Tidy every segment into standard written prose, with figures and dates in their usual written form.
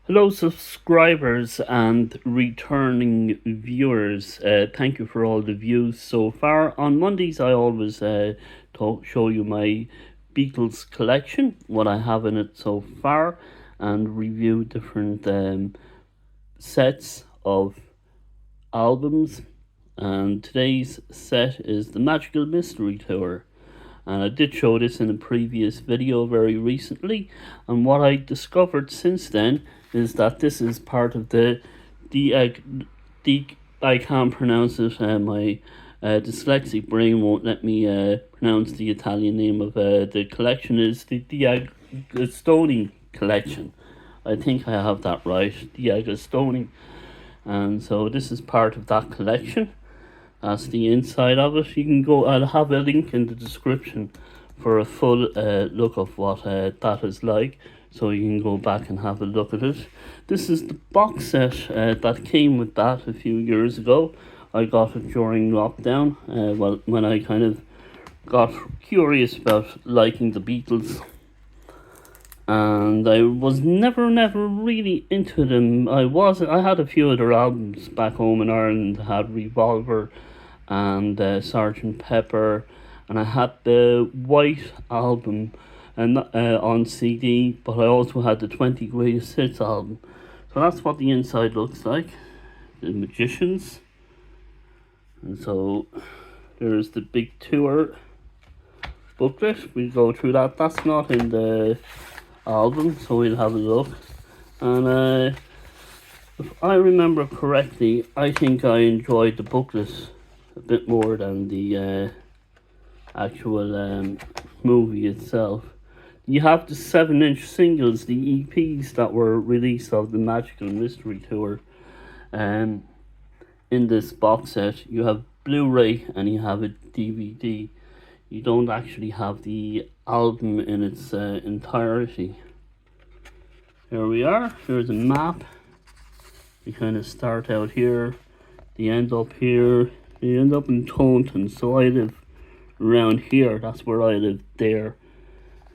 Hello, subscribers and returning viewers. Thank you for all the views so far. On Mondays, I always show you my Beatles collection, what I have in it so far, and review different sets of albums. And today's set is the Magical Mystery Tour. And I did show this in a previous video very recently, and what I discovered since then is that this is part of I can't pronounce it, my dyslexic brain won't let me pronounce the Italian name of the collection. Is the Agostoni collection. I think I have that right, the Agostoni. And so this is part of that collection. That's the inside of it. You can go, I'll have a link in the description for a full look of what that is like, so you can go back and have a look at it. This is the box set that came with that a few years ago. I got it during lockdown, when I kind of got curious about liking the Beatles. And I was never really into them. I had a few of their albums back home in Ireland. I had Revolver and Sergeant Pepper, and I had the White album and on CD, but I also had the 20 Greatest Hits album. So that's what the inside looks like. The Magicians. And so there's the big tour booklet. We'll go through that. That's not in the album, so we'll have a look. And if I remember correctly, I think I enjoyed the booklet a bit more than the actual movie itself. You have the 7-inch singles, the EPs that were released of the Magical Mystery Tour. In this box set, you have Blu-ray and you have a DVD. You don't actually have the album in its entirety. Here we are. Here's a map. You kind of start out here. They end up here. They end up in Taunton. So I live around here. That's where I live there.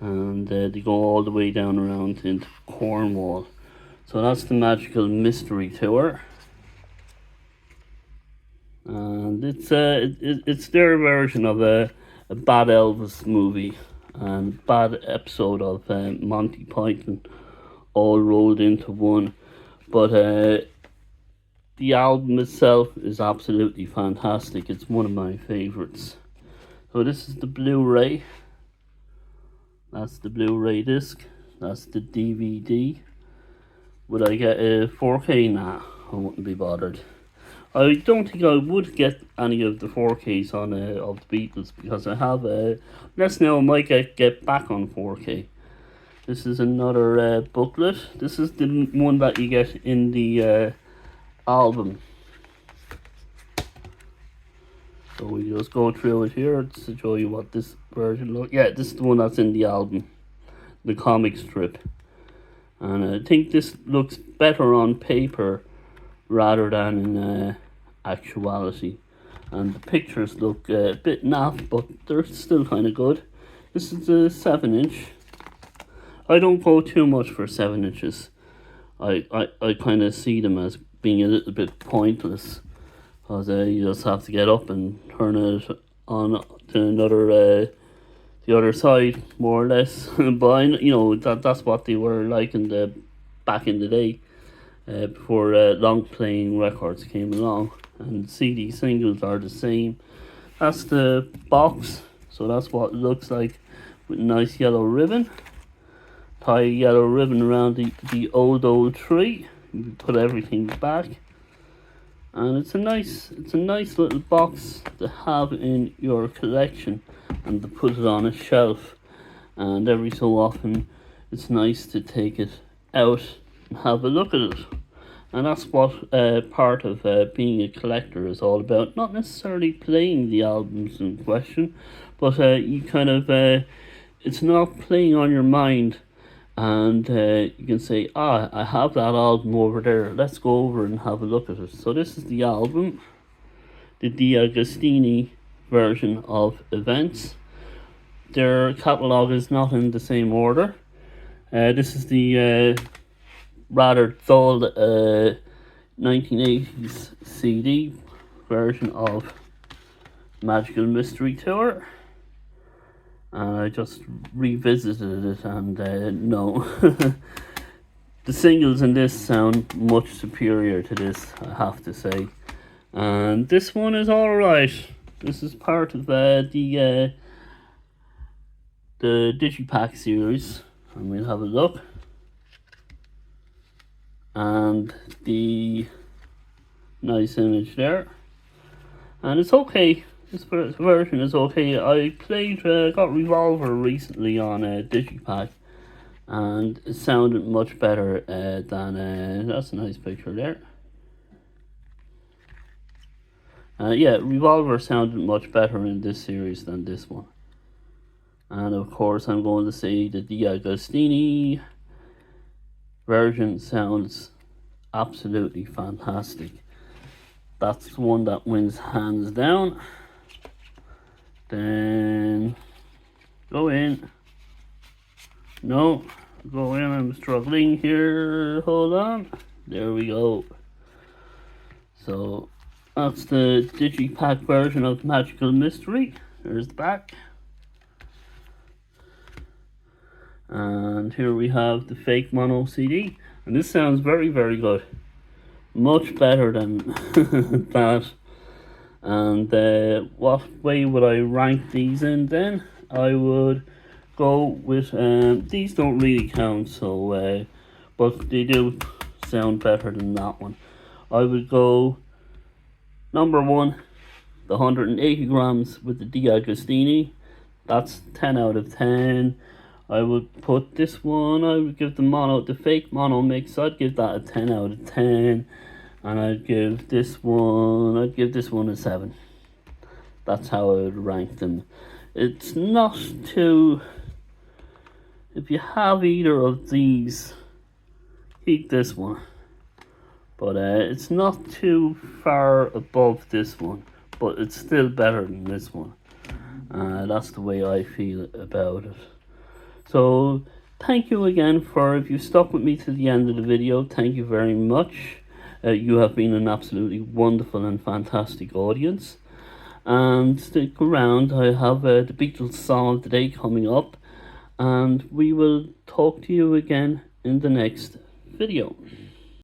And they go all the way down around into Cornwall. So that's the Magical Mystery Tour. And it's their version of a bad Elvis movie and bad episode of Monty Python, all rolled into one. But the album itself is absolutely fantastic. It's one of my favorites. So this is the Blu-ray. That's the Blu-ray disc. That's the DVD. Would I get a 4K? Nah, I wouldn't be bothered. I don't think I would get any of the 4Ks on of the Beatles, because I have let's now I might get back on 4K. This is another booklet. This is the one that you get in the album. So we just go through it here to show you what this version looks. Yeah, this is the one that's in the album, the comic strip. And I think this looks better on paper rather than in actuality. And the pictures look a bit naff, but they're still kind of good. This is a 7-inch. I don't go too much for 7 inches. I kind of see them as being a little bit pointless, because you just have to get up and turn it on to another the other side, more or less. But that's what they were like in the back in the day, before long playing records came along, and CD singles are the same. That's the box, so that's what it looks like, with a nice yellow ribbon. Tie a yellow ribbon around the old tree. You put everything back, and it's a nice little box to have in your collection and to put it on a shelf. And every so often it's nice to take it out and have a look at it. And that's what part of being a collector is all about. Not necessarily playing the albums in question, but you kind of it's not playing on your mind, and you can say, I have that album over there, let's go over and have a look at it. So this is the album, the D'Agostini version of Events. Their catalogue is not in the same order. This is the rather dull 1980s CD version of Magical Mystery Tour. And I just revisited it, and no. The singles in this sound much superior to this, I have to say. And this one is alright. This is part of the Digipack series. And we'll have a look. And the nice image there. And it's okay. This version is okay. I got Revolver recently on Digipack. And it sounded much better than, that's a nice picture there. Yeah, Revolver sounded much better in this series than this one. And of course I'm going to say that the Agostini version sounds absolutely fantastic. That's the one that wins hands down. Then go in. No, go in, I'm struggling here, hold on. There we go. So, that's the Digipack version of Magical Mystery. There's the back. And here we have the fake mono CD. And this sounds very, very good. Much better than that. And what way would I rank these in then? I would go with, these don't really count, so, but they do sound better than that one. I would go number 1, the 180 grams with the D'Agostini. That's 10 out of 10. I would put this one, I would give the fake mono mix, I'd give that a 10 out of 10. And I'd give this one a 7. That's how I would rank them. It's not too, if you have either of these, keep this one. But it's not too far above this one, but it's still better than this one. That's the way I feel about it. So thank you again if you stuck with me to the end of the video, thank you very much. You have been an absolutely wonderful and fantastic audience. And stick around, I have the Beatles song of the day coming up. And we will talk to you again in the next video.